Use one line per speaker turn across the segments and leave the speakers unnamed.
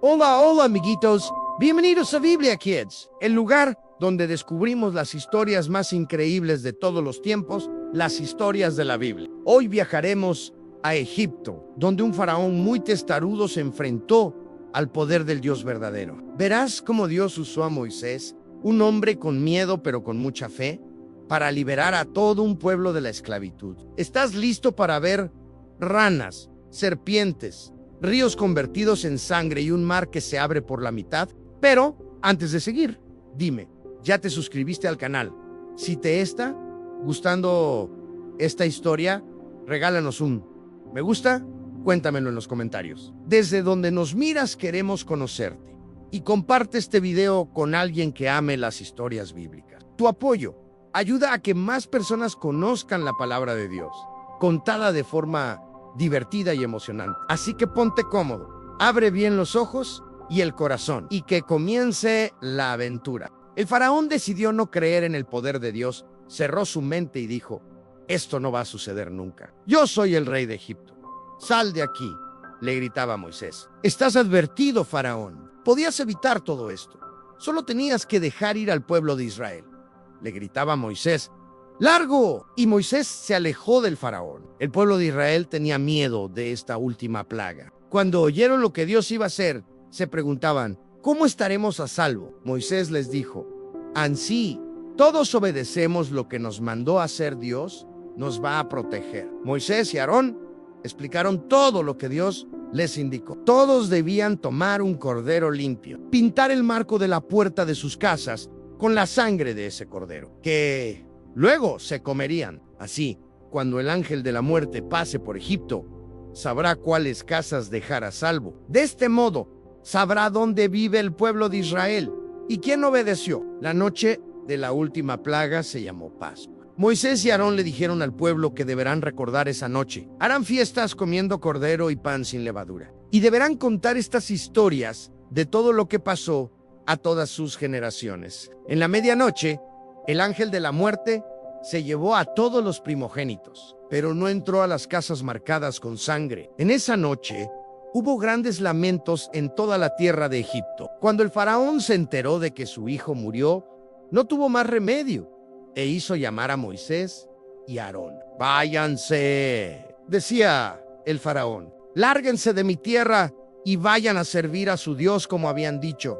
Hola, hola, amiguitos. Bienvenidos a Biblia Kids, el lugar donde descubrimos las historias más increíbles de todos los tiempos, las historias de la Biblia. Hoy viajaremos a Egipto, donde un faraón muy testarudo se enfrentó al poder del Dios verdadero. Verás cómo Dios usó a Moisés, un hombre con miedo pero con mucha fe, para liberar a todo un pueblo de la esclavitud. ¿Estás listo para ver ranas, serpientes, ríos convertidos en sangre y un mar que se abre por la mitad? Pero, antes de seguir, dime, ¿ya te suscribiste al canal? Si te está gustando esta historia, regálanos un me gusta, cuéntamelo en los comentarios. Desde donde nos miras queremos conocerte. Y comparte este video con alguien que ame las historias bíblicas. Tu apoyo ayuda a que más personas conozcan la palabra de Dios, contada de forma divertida y emocionante. Así que ponte cómodo, abre bien los ojos y el corazón, y que comience la aventura. El faraón decidió no creer en el poder de Dios, cerró su mente y dijo: esto no va a suceder nunca. Yo soy el rey de Egipto. Sal de aquí, le gritaba a Moisés. Estás advertido, faraón. Podías evitar todo esto. Solo tenías que dejar ir al pueblo de Israel. Le gritaba a Moisés: ¡largo! Y Moisés se alejó del faraón. El pueblo de Israel tenía miedo de esta última plaga. Cuando oyeron lo que Dios iba a hacer, se preguntaban: ¿cómo estaremos a salvo? Moisés les dijo: ansí, todos obedecemos lo que nos mandó hacer Dios, nos va a proteger. Moisés y Aarón explicaron todo lo que Dios les indicó. Todos debían tomar un cordero limpio, pintar el marco de la puerta de sus casas con la sangre de ese cordero, que luego se comerían. Así, cuando el ángel de la muerte pase por Egipto, sabrá cuáles casas dejar a salvo. De este modo, sabrá dónde vive el pueblo de Israel y quién obedeció. La noche de la última plaga se llamó Pascua. Moisés y Aarón le dijeron al pueblo que deberán recordar esa noche. Harán fiestas comiendo cordero y pan sin levadura. Y deberán contar estas historias de todo lo que pasó a todas sus generaciones. En la medianoche, el ángel de la muerte se llevó a todos los primogénitos, pero no entró a las casas marcadas con sangre. En esa noche, hubo grandes lamentos en toda la tierra de Egipto. Cuando el faraón se enteró de que su hijo murió, no tuvo más remedio e hizo llamar a Moisés y a Aarón. Váyanse, decía el faraón, lárguense de mi tierra y vayan a servir a su Dios como habían dicho.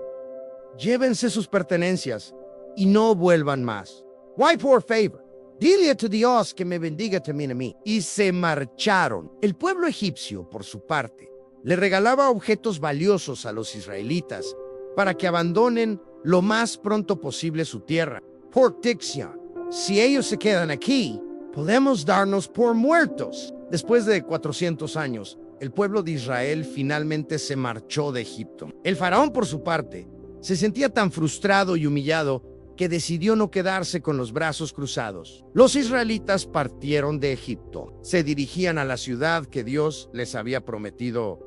Llévense sus pertenencias y no vuelvan más. Why, por favor, dile a tu Dios que me bendiga también a mí. Y se marcharon. El pueblo egipcio, por su parte, le regalaba objetos valiosos a los israelitas para que abandonen lo más pronto posible su tierra. Por dicción, si ellos se quedan aquí, podemos darnos por muertos. Después de 400 años, el pueblo de Israel finalmente se marchó de Egipto. El faraón, por su parte, se sentía tan frustrado y humillado que decidió no quedarse con los brazos cruzados. Los israelitas partieron de Egipto. Se dirigían a la ciudad que Dios les había prometido,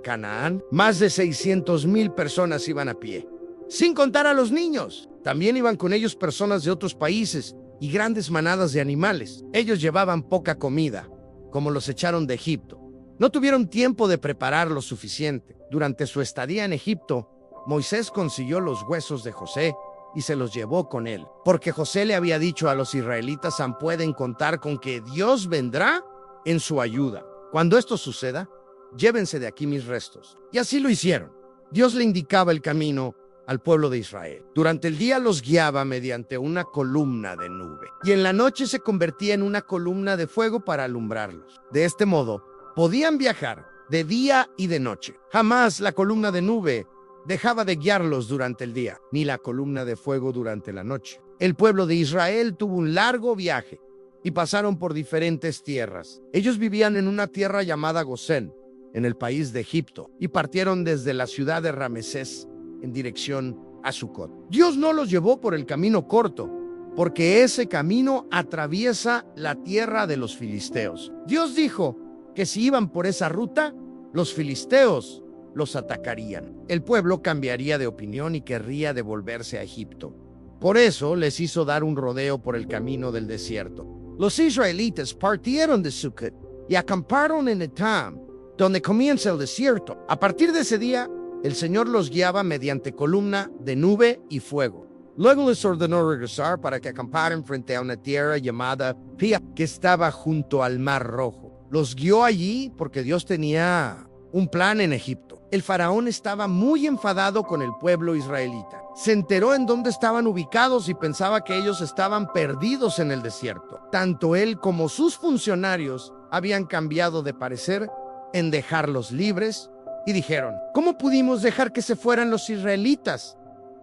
Canaán. Más de 600,000 personas iban a pie, sin contar a los niños. También iban con ellos personas de otros países y grandes manadas de animales. Ellos llevaban poca comida, como los echaron de Egipto. No tuvieron tiempo de preparar lo suficiente. Durante su estadía en Egipto, Moisés consiguió los huesos de José y se los llevó con él, porque José le había dicho a los israelitas: pueden contar con que Dios vendrá en su ayuda. Cuando esto suceda, llévense de aquí mis restos. Y así lo hicieron. Dios le indicaba el camino al pueblo de Israel. Durante el día los guiaba mediante una columna de nube, y en la noche se convertía en una columna de fuego para alumbrarlos. De este modo, podían viajar de día y de noche. Jamás la columna de nube dejaba de guiarlos durante el día, ni la columna de fuego durante la noche. El pueblo de Israel tuvo un largo viaje y pasaron por diferentes tierras. Ellos vivían en una tierra llamada Gosén, en el país de Egipto, y partieron desde la ciudad de Ramesés en dirección a Sucot. Dios no los llevó por el camino corto, porque ese camino atraviesa la tierra de los filisteos. Dios dijo que si iban por esa ruta, los filisteos los atacarían. El pueblo cambiaría de opinión y querría devolverse a Egipto. Por eso les hizo dar un rodeo por el camino del desierto. Los israelitas partieron de Sucot y acamparon en Etam, donde comienza el desierto. A partir de ese día, El Señor los guiaba mediante columna de nube y fuego. Luego les ordenó regresar para que acamparan frente a una tierra llamada Pia, que estaba junto al Mar Rojo. Los guió allí porque Dios tenía un plan en Egipto. El faraón estaba muy enfadado con el pueblo israelita. Se enteró en dónde estaban ubicados y pensaba que ellos estaban perdidos en el desierto. Tanto él como sus funcionarios habían cambiado de parecer en dejarlos libres y dijeron: ¿cómo pudimos dejar que se fueran los israelitas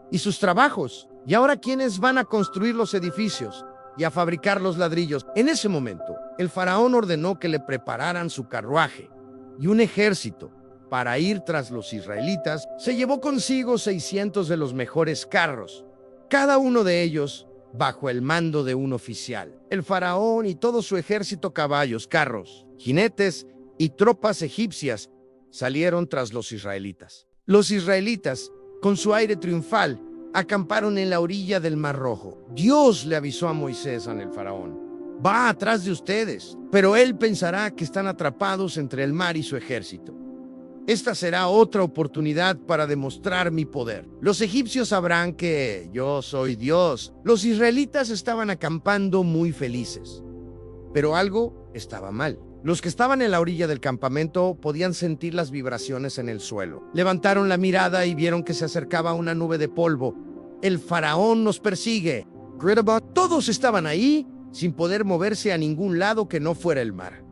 y sus trabajos? ¿Y ahora quiénes van a construir los edificios y a fabricar los ladrillos? En ese momento, el faraón ordenó que le prepararan su carruaje y un ejército para ir tras los israelitas. Se llevó consigo 600 de los mejores carros, cada uno de ellos bajo el mando de un oficial. El faraón y todo su ejército, caballos, carros, jinetes y tropas egipcias salieron tras los israelitas. Los israelitas, con su aire triunfal, acamparon en la orilla del Mar Rojo. Dios le avisó a Moisés en el faraón: va atrás de ustedes, pero él pensará que están atrapados entre el mar y su ejército. Esta será otra oportunidad para demostrar mi poder. Los egipcios sabrán que yo soy Dios. Los israelitas estaban acampando muy felices, pero algo estaba mal. Los que estaban en la orilla del campamento podían sentir las vibraciones en el suelo. Levantaron la mirada y vieron que se acercaba una nube de polvo. El faraón nos persigue. Todos estaban ahí, sin poder moverse a ningún lado que no fuera el mar.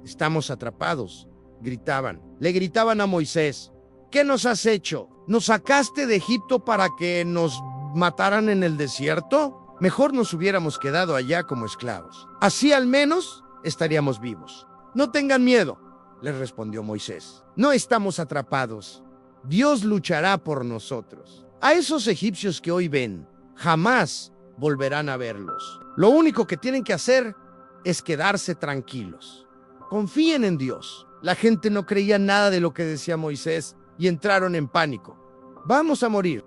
Estamos atrapados, gritaban. Le gritaban a Moisés: ¿qué nos has hecho? ¿Nos sacaste de Egipto para que nos mataran en el desierto? Mejor nos hubiéramos quedado allá como esclavos. Así al menos estaríamos vivos. No tengan miedo, les respondió Moisés. No estamos atrapados. Dios luchará por nosotros. A esos egipcios que hoy ven, jamás volverán a verlos. Lo único que tienen que hacer es quedarse tranquilos. Confíen en Dios. La gente no creía nada de lo que decía Moisés y entraron en pánico. Vamos a morir.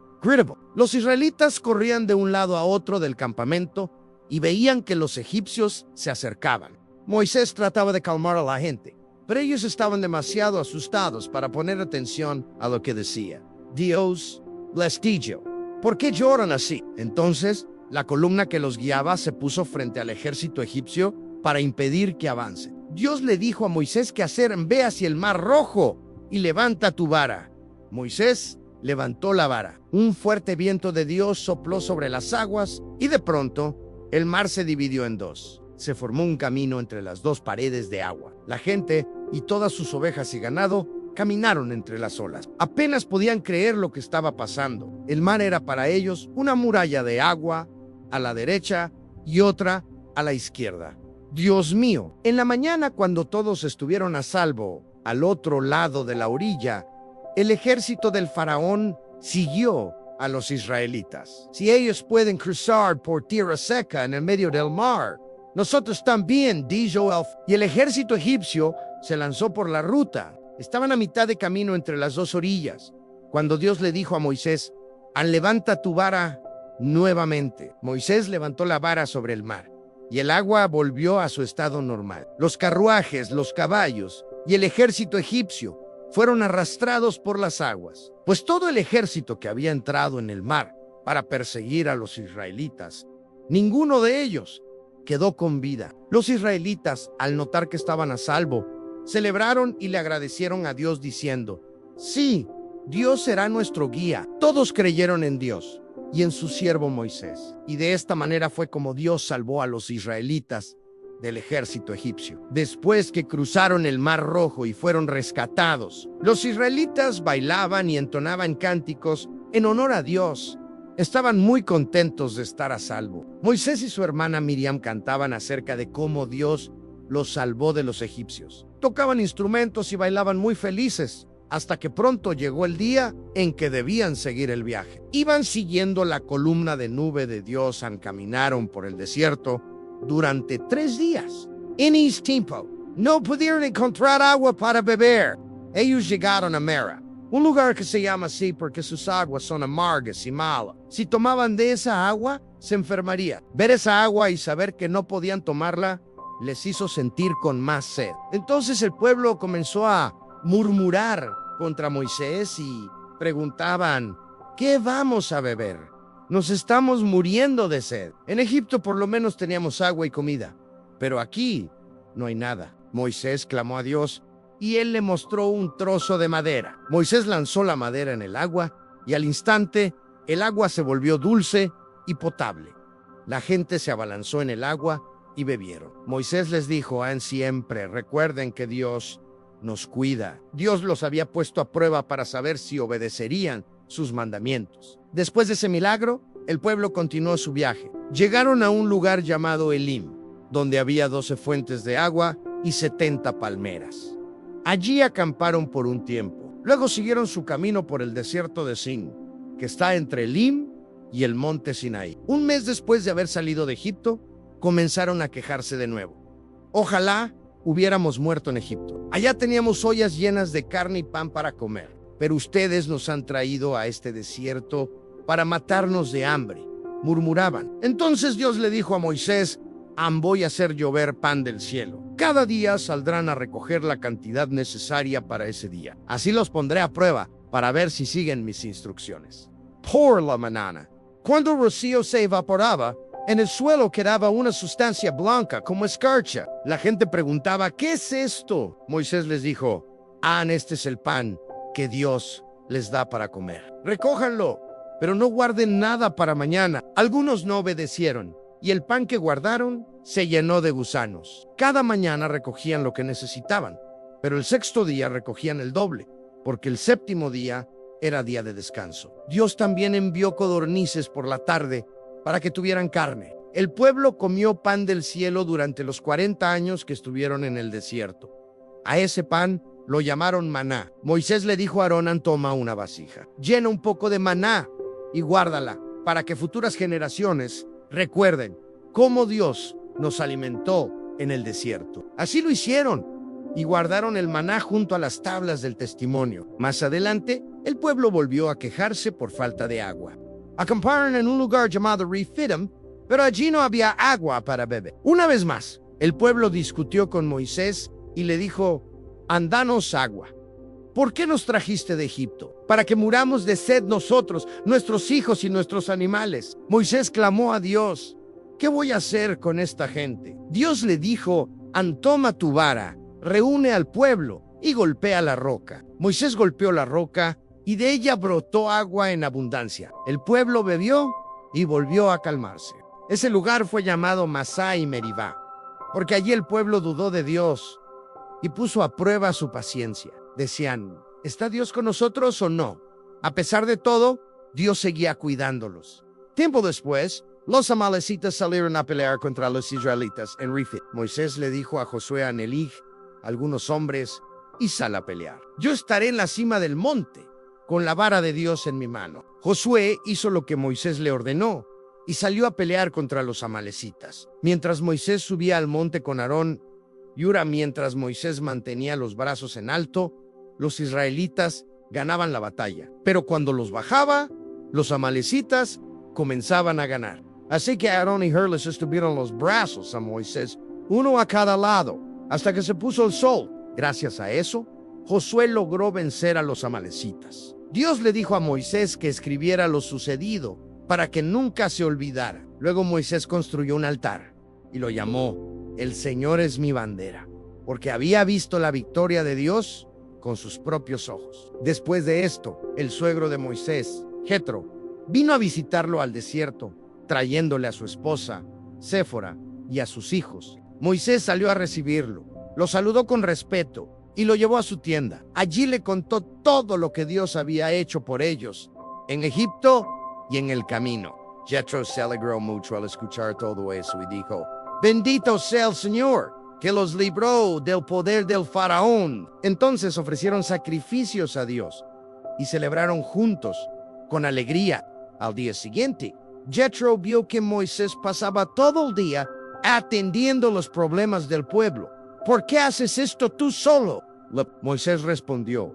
Los israelitas corrían de un lado a otro del campamento y veían que los egipcios se acercaban. Moisés trataba de calmar a la gente, pero ellos estaban demasiado asustados para poner atención a lo que decía. Dios les dijo: ¿por qué lloran así? Entonces, la columna que los guiaba se puso frente al ejército egipcio para impedir que avancen. Dios le dijo a Moisés qué hacer: ve hacia el Mar Rojo y levanta tu vara. Moisés levantó la vara. Un fuerte viento de Dios sopló sobre las aguas y de pronto el mar se dividió en dos. Se formó un camino entre las dos paredes de agua. La gente y todas sus ovejas y ganado caminaron entre las olas. Apenas podían creer lo que estaba pasando. El mar era para ellos una muralla de agua a la derecha y otra a la izquierda. Dios mío. En la mañana, cuando todos estuvieron a salvo al otro lado de la orilla, el ejército del faraón siguió a los israelitas. Si ellos pueden cruzar por tierra seca en el medio del mar, nosotros también, dijo él. Y el ejército egipcio se lanzó por la ruta. Estaban a mitad de camino entre las dos orillas, cuando Dios le dijo a Moisés: levanta tu vara nuevamente. Moisés levantó la vara sobre el mar, y el agua volvió a su estado normal. Los carruajes, los caballos y el ejército egipcio fueron arrastrados por las aguas, pues todo el ejército que había entrado en el mar para perseguir a los israelitas, ninguno de ellos quedó con vida. Los israelitas, al notar que estaban a salvo, celebraron y le agradecieron a Dios diciendo: sí, Dios será nuestro guía. Todos creyeron en Dios y en su siervo Moisés. Y de esta manera fue como Dios salvó a los israelitas del ejército egipcio. Después que cruzaron el Mar Rojo y fueron rescatados, los israelitas bailaban y entonaban cánticos en honor a Dios. Estaban muy contentos de estar a salvo. Moisés y su hermana Miriam cantaban acerca de cómo Dios los salvó de los egipcios. Tocaban instrumentos y bailaban muy felices, hasta que pronto llegó el día en que debían seguir el viaje. Iban siguiendo la columna de nube de Dios, caminaron por el desierto durante 3 días. En ese tiempo, no pudieron encontrar agua para beber. Ellos llegaron a Mera, un lugar que se llama así porque sus aguas son amargas y malas. Si tomaban de esa agua, se enfermarían. Ver esa agua y saber que no podían tomarla les hizo sentir con más sed. Entonces el pueblo comenzó a murmurar contra Moisés y Preguntaban, ¿qué vamos a beber? Nos estamos muriendo de sed. En Egipto por lo menos teníamos agua y comida, pero aquí no hay nada. Moisés clamó a Dios y él le mostró un trozo de madera. Moisés lanzó la madera en el agua y al instante el agua se volvió dulce y potable. La gente se abalanzó en el agua y bebieron. Moisés les dijo, siempre recuerden que Dios nos cuida. Dios los había puesto a prueba para saber si obedecerían sus mandamientos. Después de ese milagro, el pueblo continuó su viaje. Llegaron a un lugar llamado Elim, donde había 12 fuentes de agua y 70 palmeras. Allí acamparon por un tiempo. Luego siguieron su camino por el desierto de Sin, que está entre Elim y el monte Sinaí. Un mes después de haber salido de Egipto, comenzaron a quejarse de nuevo. Ojalá hubiéramos muerto en Egipto. Allá teníamos ollas llenas de carne y pan para comer, pero ustedes nos han traído a este desierto para matarnos de hambre, murmuraban. Entonces Dios le dijo a Moisés, voy a hacer llover pan del cielo. Cada día saldrán a recoger la cantidad necesaria para ese día. Así los pondré a prueba para ver si siguen mis instrucciones. Por la mañana, cuando el rocío se evaporaba, en el suelo quedaba una sustancia blanca como escarcha. La gente preguntaba, ¿qué es esto? Moisés les dijo, este es el pan que Dios les da para comer. Recójanlo, pero no guarden nada para mañana. Algunos no obedecieron, y el pan que guardaron se llenó de gusanos. Cada mañana recogían lo que necesitaban, pero el sexto día recogían el doble, porque el séptimo día era día de descanso. Dios también envió codornices por la tarde para que tuvieran carne. El pueblo comió pan del cielo durante los 40 años que estuvieron en el desierto. A ese pan lo llamaron maná. Moisés le dijo a Aarón, toma una vasija, llena un poco de maná y guárdala para que futuras generaciones recuerden cómo Dios nos alimentó en el desierto. Así lo hicieron y guardaron el maná junto a las tablas del testimonio. Más adelante, el pueblo volvió a quejarse por falta de agua. Acamparon en un lugar llamado Refidim, pero allí no había agua para beber. Una vez más, el pueblo discutió con Moisés y le dijo, danos agua. ¿Por qué nos trajiste de Egipto? Para que muramos de sed nosotros, nuestros hijos y nuestros animales. Moisés clamó a Dios, ¿qué voy a hacer con esta gente? Dios le dijo, toma tu vara, reúne al pueblo y golpea la roca. Moisés golpeó la roca y de ella brotó agua en abundancia. El pueblo bebió y volvió a calmarse. Ese lugar fue llamado Masá y Meribá, porque allí el pueblo dudó de Dios y puso a prueba su paciencia. Decían, ¿está Dios con nosotros o no? A pesar de todo, Dios seguía cuidándolos. Tiempo después, los amalecitas salieron a pelear contra los israelitas en Refidim. Moisés le dijo a Josué, a Nelig, algunos hombres, y sal a pelear. Yo estaré en la cima del monte, con la vara de Dios en mi mano. Josué hizo lo que Moisés le ordenó y salió a pelear contra los amalecitas. Mientras Moisés subía al monte con Aarón y Hur, mientras Moisés mantenía los brazos en alto, los israelitas ganaban la batalla. Pero cuando los bajaba, los amalecitas comenzaban a ganar. Así que Aarón y Hur les estuvieron los brazos a Moisés, uno a cada lado, hasta que se puso el sol. Gracias a eso, Josué logró vencer a los amalecitas. Dios le dijo a Moisés que escribiera lo sucedido para que nunca se olvidara. Luego Moisés construyó un altar y lo llamó El Señor es mi bandera, porque había visto la victoria de Dios con sus propios ojos. Después de esto, el suegro de Moisés, Jetro, vino a visitarlo al desierto, trayéndole a su esposa, Séfora, y a sus hijos. Moisés salió a recibirlo, lo saludó con respeto y lo llevó a su tienda. Allí le contó todo lo que Dios había hecho por ellos, en Egipto y en el camino. Jetro se alegró mucho al escuchar todo eso y dijo, bendito sea el Señor, que los libró del poder del faraón. Entonces ofrecieron sacrificios a Dios y celebraron juntos con alegría. Al día siguiente, Jetro vio que Moisés pasaba todo el día atendiendo los problemas del pueblo. ¿Por qué haces esto tú solo? Moisés respondió,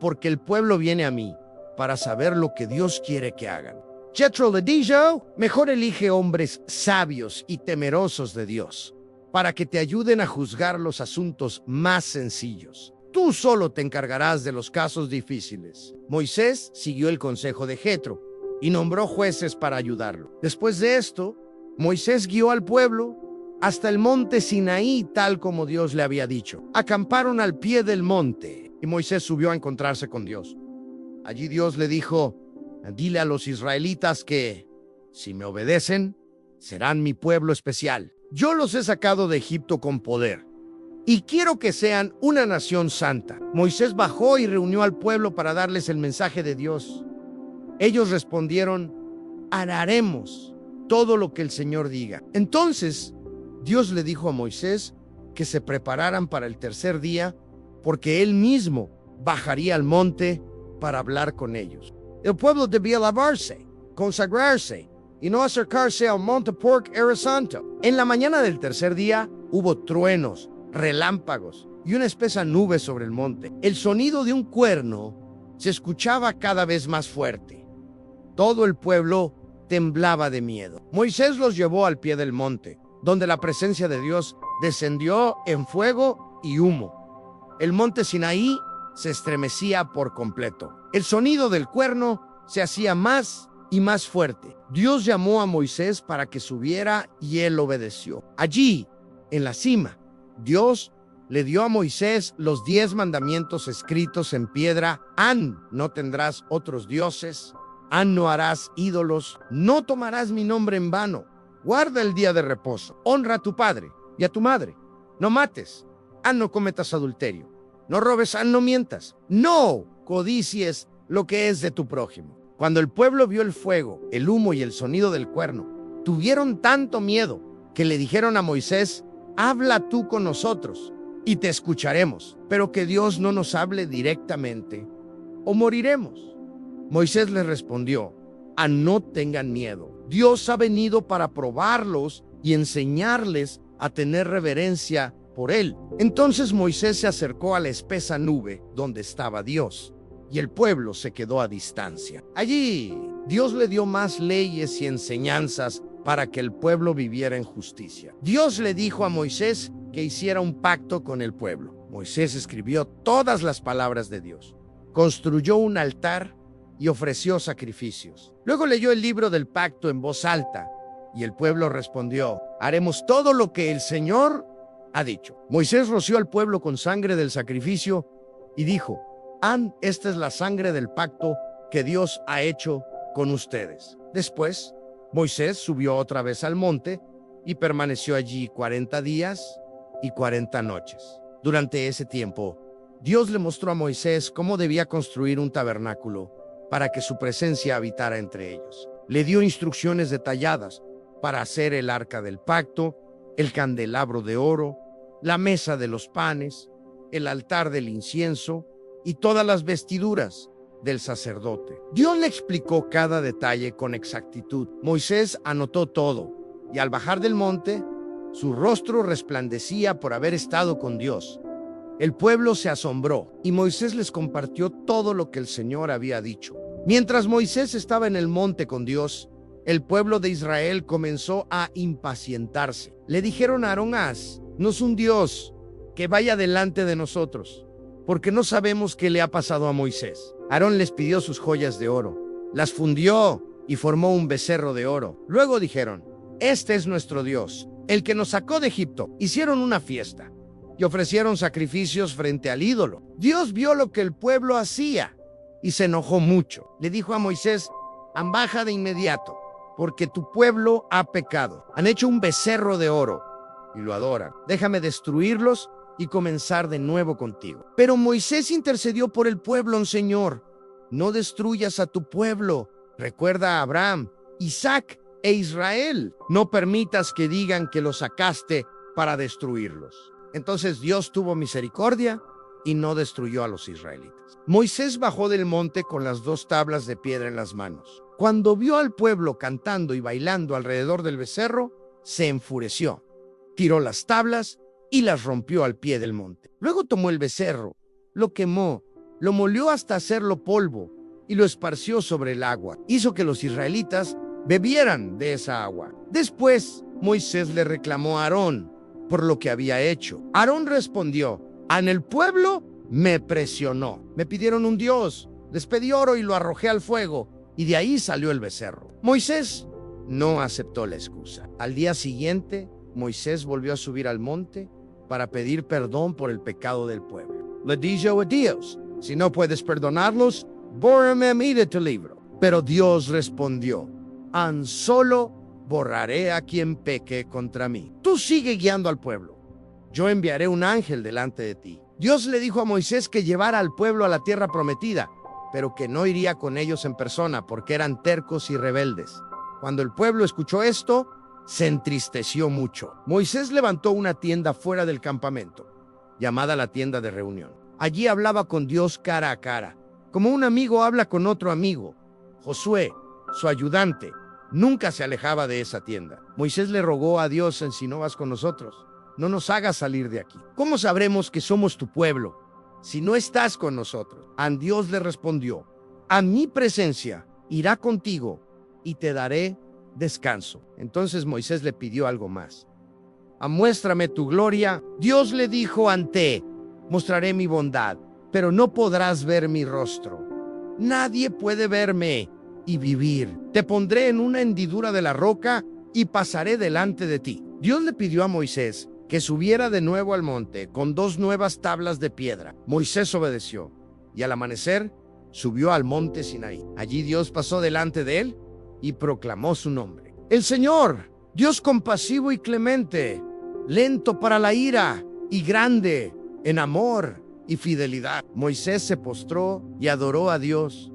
porque el pueblo viene a mí para saber lo que Dios quiere que hagan. Jetro le dijo, mejor elige hombres sabios y temerosos de Dios, para que te ayuden a juzgar los asuntos más sencillos. tú solo te encargarás de los casos difíciles. Moisés siguió el consejo de Jetro y nombró jueces para ayudarlo. Después de esto, Moisés guió al pueblo hasta el monte Sinaí, tal como Dios le había dicho. Acamparon al pie del monte y Moisés subió a encontrarse con Dios. Allí Dios le dijo: dile a los israelitas que, si me obedecen, serán mi pueblo especial. Yo los he sacado de Egipto con poder y quiero que sean una nación santa. Moisés bajó y reunió al pueblo para darles el mensaje de Dios. Ellos respondieron: haremos todo lo que el Señor diga. Entonces Dios le dijo a Moisés que se prepararan para el tercer día, porque él mismo bajaría al monte para hablar con ellos. El pueblo debía lavarse, consagrarse y no acercarse al monte porque era santo. En la mañana del tercer día hubo truenos, relámpagos y una espesa nube sobre el monte. El sonido de un cuerno se escuchaba cada vez más fuerte. Todo el pueblo temblaba de miedo. Moisés los llevó al pie del monte, donde la presencia de Dios descendió en fuego y humo. El monte Sinaí se estremecía por completo. El sonido del cuerno se hacía más y más fuerte. Dios llamó a Moisés para que subiera y él obedeció. Allí, en la cima, Dios le dio a Moisés los 10 mandamientos escritos en piedra. No tendrás otros dioses. No harás ídolos. No tomarás mi nombre en vano. Guarda el día de reposo. Honra a tu padre y a tu madre. No mates. No cometas adulterio. No robes. No mientas. No codicies lo que es de tu prójimo. Cuando el pueblo vio el fuego, el humo y el sonido del cuerno, tuvieron tanto miedo que le dijeron a Moisés: habla tú con nosotros y te escucharemos, pero que Dios no nos hable directamente o moriremos. Moisés les respondió: no tengan miedo. Dios ha venido para probarlos y enseñarles a tener reverencia por él. Entonces Moisés se acercó a la espesa nube donde estaba Dios, y el pueblo se quedó a distancia. Allí, Dios le dio más leyes y enseñanzas para que el pueblo viviera en justicia. Dios le dijo a Moisés que hiciera un pacto con el pueblo. Moisés escribió todas las palabras de Dios, construyó un altar y ofreció sacrificios. Luego leyó el libro del pacto en voz alta, y el pueblo respondió: haremos todo lo que el Señor ha dicho. Moisés roció al pueblo con sangre del sacrificio y dijo: esta es la sangre del pacto que Dios ha hecho con ustedes. Después, Moisés subió otra vez al monte y permaneció allí 40 días y 40 noches. Durante ese tiempo, Dios le mostró a Moisés cómo debía construir un tabernáculo para que su presencia habitara entre ellos. Le dio instrucciones detalladas para hacer el arca del pacto, el candelabro de oro, la mesa de los panes, el altar del incienso y todas las vestiduras del sacerdote. Dios le explicó cada detalle con exactitud. Moisés anotó todo, y al bajar del monte, su rostro resplandecía por haber estado con Dios. El pueblo se asombró, y Moisés les compartió todo lo que el Señor había dicho. Mientras Moisés estaba en el monte con Dios, el pueblo de Israel comenzó a impacientarse. Le dijeron a Aarón: haznos un Dios que vaya delante de nosotros, porque no sabemos qué le ha pasado a Moisés. Aarón les pidió sus joyas de oro, las fundió y formó un becerro de oro. Luego dijeron: este es nuestro Dios, el que nos sacó de Egipto. Hicieron una fiesta y ofrecieron sacrificios frente al ídolo. Dios vio lo que el pueblo hacía y se enojó mucho. Le dijo a Moisés: baja de inmediato, porque tu pueblo ha pecado. Han hecho un becerro de oro y lo adoran. Déjame destruirlos y comenzar de nuevo contigo. Pero Moisés intercedió por el pueblo: Señor, no destruyas a tu pueblo. Recuerda a Abraham, Isaac e Israel. No permitas que digan que los sacaste para destruirlos. Entonces Dios tuvo misericordia y no destruyó a los israelitas. Moisés bajó del monte con las 2 tablas de piedra en las manos. Cuando vio al pueblo cantando y bailando alrededor del becerro, se enfureció. Tiró las tablas y las rompió al pie del monte. Luego tomó el becerro, lo quemó, lo molió hasta hacerlo polvo y lo esparció sobre el agua. Hizo que los israelitas bebieran de esa agua. Después, Moisés le reclamó a Aarón por lo que había hecho. Aarón respondió: el pueblo me presionó. Me pidieron un dios, les pedí oro y lo arrojé al fuego, y de ahí salió el becerro. Moisés no aceptó la excusa. Al día siguiente, Moisés volvió a subir al monte para pedir perdón por el pecado del pueblo. Le dijo a Dios, si no puedes perdonarlos, bórrame a mí de tu libro. Pero Dios respondió, an solo borraré a quien peque contra mí. Tú sigue guiando al pueblo. Yo enviaré un ángel delante de ti. Dios le dijo a Moisés que llevara al pueblo a la tierra prometida, pero que no iría con ellos en persona porque eran tercos y rebeldes. Cuando el pueblo escuchó esto, se entristeció mucho. Moisés levantó una tienda fuera del campamento, llamada la tienda de reunión. Allí hablaba con Dios cara a cara, como un amigo habla con otro amigo. Josué, su ayudante, nunca se alejaba de esa tienda. Moisés le rogó a Dios, si no vas con nosotros, no nos hagas salir de aquí. ¿Cómo sabremos que somos tu pueblo si no estás con nosotros? Dios le respondió, a mi presencia irá contigo y te daré descanso. Entonces Moisés le pidió algo más. Muéstrame tu gloria. Dios le dijo, mostraré mi bondad, pero no podrás ver mi rostro. Nadie puede verme y vivir. Te pondré en una hendidura de la roca y pasaré delante de ti. Dios le pidió a Moisés que subiera de nuevo al monte con 2 nuevas tablas de piedra. Moisés obedeció y al amanecer subió al monte Sinaí. Allí Dios pasó delante de él y proclamó su nombre. El Señor, Dios compasivo y clemente, lento para la ira y grande en amor y fidelidad. Moisés se postró y adoró a Dios.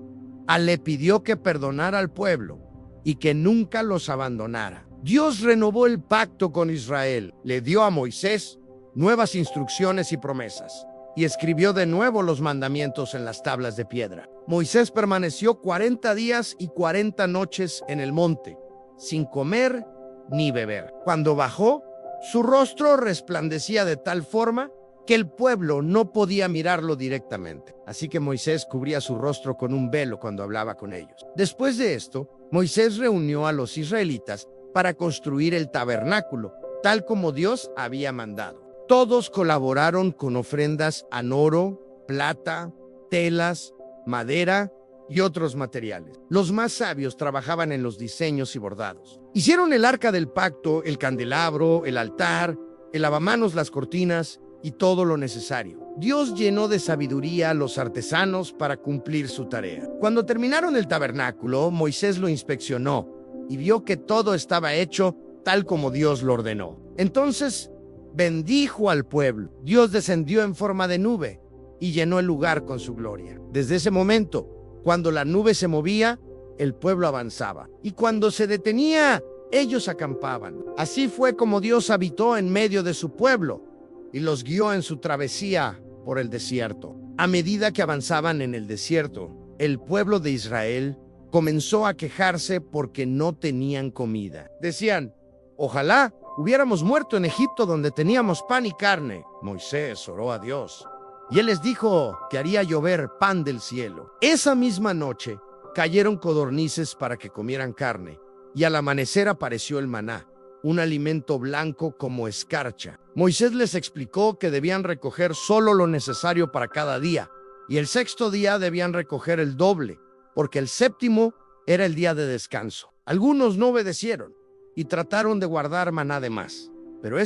Le pidió que perdonara al pueblo y que nunca los abandonara. Dios renovó el pacto con Israel, le dio a Moisés nuevas instrucciones y promesas, y escribió de nuevo los mandamientos en las tablas de piedra. Moisés permaneció 40 días y 40 noches en el monte, sin comer ni beber. Cuando bajó, su rostro resplandecía de tal forma que el pueblo no podía mirarlo directamente. Así que Moisés cubría su rostro con un velo cuando hablaba con ellos. Después de esto, Moisés reunió a los israelitas para construir el tabernáculo, tal como Dios había mandado. Todos colaboraron con ofrendas en oro, plata, telas, madera y otros materiales. Los más sabios trabajaban en los diseños y bordados. Hicieron el arca del pacto, el candelabro, el altar, el lavamanos, las cortinas y todo lo necesario. Dios llenó de sabiduría a los artesanos para cumplir su tarea. Cuando terminaron el tabernáculo, Moisés lo inspeccionó y vio que todo estaba hecho tal como Dios lo ordenó. Entonces bendijo al pueblo. Dios descendió en forma de nube y llenó el lugar con su gloria. Desde ese momento, cuando la nube se movía, el pueblo avanzaba, y cuando se detenía, ellos acampaban. Así fue como Dios habitó en medio de su pueblo y los guió en su travesía por el desierto. A medida que avanzaban en el desierto, el pueblo de Israel comenzó a quejarse porque no tenían comida. Decían, ojalá hubiéramos muerto en Egipto donde teníamos pan y carne. Moisés oró a Dios y él les dijo que haría llover pan del cielo. Esa misma noche cayeron codornices para que comieran carne, y al amanecer apareció el maná, un alimento blanco como escarcha. Moisés les explicó que debían recoger solo lo necesario para cada día, y el 6º día debían recoger el doble, porque el 7º era el día de descanso. Algunos no obedecieron y trataron de guardar maná de más, pero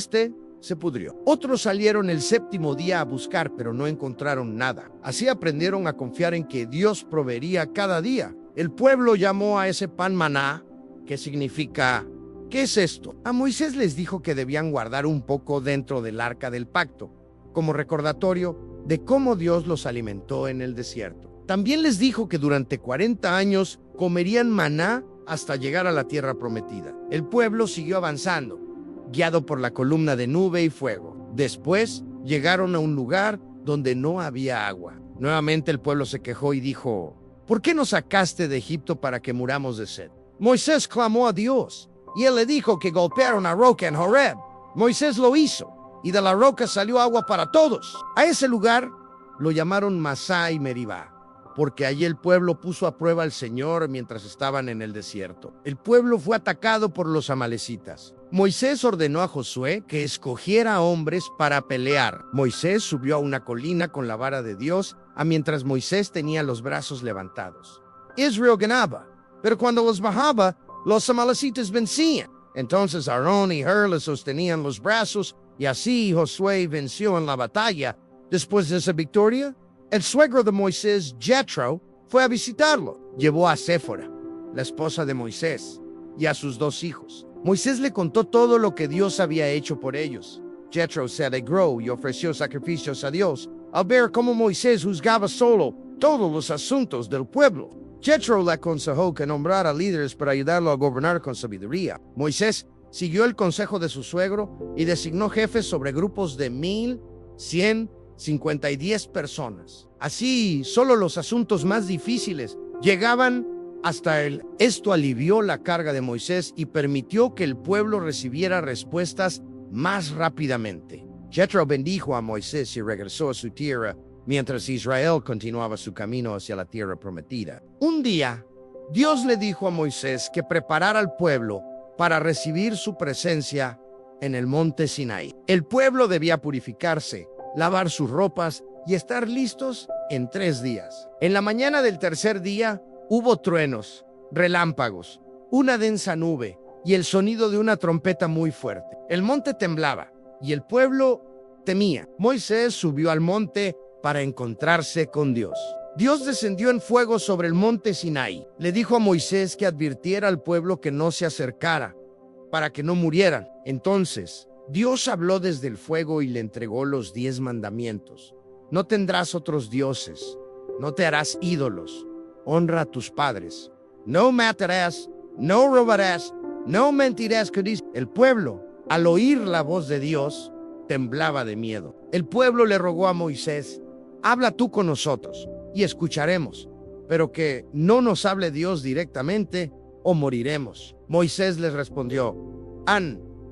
se pudrió. Otros salieron el 7º día a buscar, pero no encontraron nada. Así aprendieron a confiar en que Dios proveería cada día. El pueblo llamó a ese pan maná, que significa, ¿qué es esto? A Moisés les dijo que debían guardar un poco dentro del arca del pacto, como recordatorio de cómo Dios los alimentó en el desierto. También les dijo que durante 40 años comerían maná hasta llegar a la tierra prometida. El pueblo siguió avanzando, guiado por la columna de nube y fuego. Después llegaron a un lugar donde no había agua. Nuevamente el pueblo se quejó y dijo, ¿por qué nos sacaste de Egipto para que muramos de sed? Moisés clamó a Dios y él le dijo que golpeara una roca en Horeb. Moisés lo hizo y de la roca salió agua para todos. A ese lugar lo llamaron Masá y Meribá, porque allí el pueblo puso a prueba al Señor mientras estaban en el desierto. El pueblo fue atacado por los amalecitas. Moisés ordenó a Josué que escogiera hombres para pelear. Moisés subió a una colina con la vara de Dios, mientras Moisés tenía los brazos levantados. Israel ganaba, pero cuando los bajaba, los amalecitas vencían. Entonces Aarón y Hur le sostenían los brazos, y así Josué venció en la batalla. Después de esa victoria, el suegro de Moisés, Jethro, fue a visitarlo. Llevó a Séfora, la esposa de Moisés, y a sus 2 hijos. Moisés le contó todo lo que Dios había hecho por ellos. Jethro se alegró y ofreció sacrificios a Dios al ver cómo Moisés juzgaba solo todos los asuntos del pueblo. Jethro le aconsejó que nombrara líderes para ayudarlo a gobernar con sabiduría. Moisés siguió el consejo de su suegro y designó jefes sobre grupos de 1,100, 50 y 10 personas. Así, solo los asuntos más difíciles llegaban hasta él. Esto alivió la carga de Moisés y permitió que el pueblo recibiera respuestas más rápidamente. Jethro bendijo a Moisés y regresó a su tierra, mientras Israel continuaba su camino hacia la tierra prometida. Un día, Dios le dijo a Moisés que preparara al pueblo para recibir su presencia en el monte Sinaí. El pueblo debía purificarse, lavar sus ropas y estar listos en 3 días. En la mañana del tercer día hubo truenos, relámpagos, una densa nube y el sonido de una trompeta muy fuerte. El monte temblaba y el pueblo temía. Moisés subió al monte para encontrarse con Dios. Dios descendió en fuego sobre el monte Sinaí. Le dijo a Moisés que advirtiera al pueblo que no se acercara, para que no murieran. Entonces, Dios habló desde el fuego y le entregó los 10 mandamientos. No tendrás otros dioses, no te harás ídolos, honra a tus padres, no matarás, no robarás, no mentirás. El pueblo, al oír la voz de Dios, temblaba de miedo. El pueblo le rogó a Moisés: habla tú con nosotros y escucharemos, pero que no nos hable Dios directamente o moriremos. Moisés les respondió: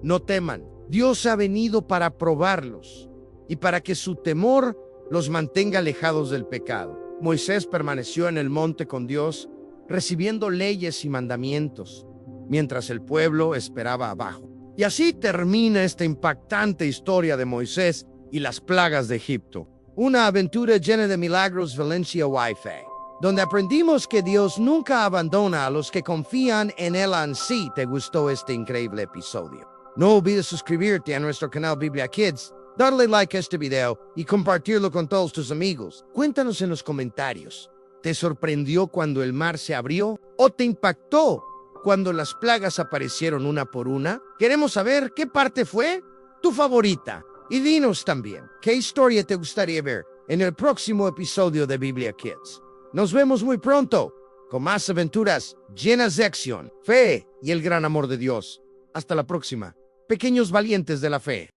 no teman, Dios ha venido para probarlos y para que su temor los mantenga alejados del pecado. Moisés permaneció en el monte con Dios, recibiendo leyes y mandamientos, mientras el pueblo esperaba abajo. Y así termina esta impactante historia de Moisés y las plagas de Egipto. Una aventura llena de milagros. Valencia Wi-Fi, donde aprendimos que Dios nunca abandona a los que confían en Él. Si te gustó este increíble episodio, no olvides suscribirte a nuestro canal Biblia Kids, darle like a este video y compartirlo con todos tus amigos. Cuéntanos en los comentarios, ¿te sorprendió cuando el mar se abrió o te impactó cuando las plagas aparecieron una por una? Queremos saber qué parte fue tu favorita. Y dinos también, ¿qué historia te gustaría ver en el próximo episodio de Biblia Kids? Nos vemos muy pronto, con más aventuras llenas de acción, fe y el gran amor de Dios. Hasta la próxima, pequeños valientes de la fe.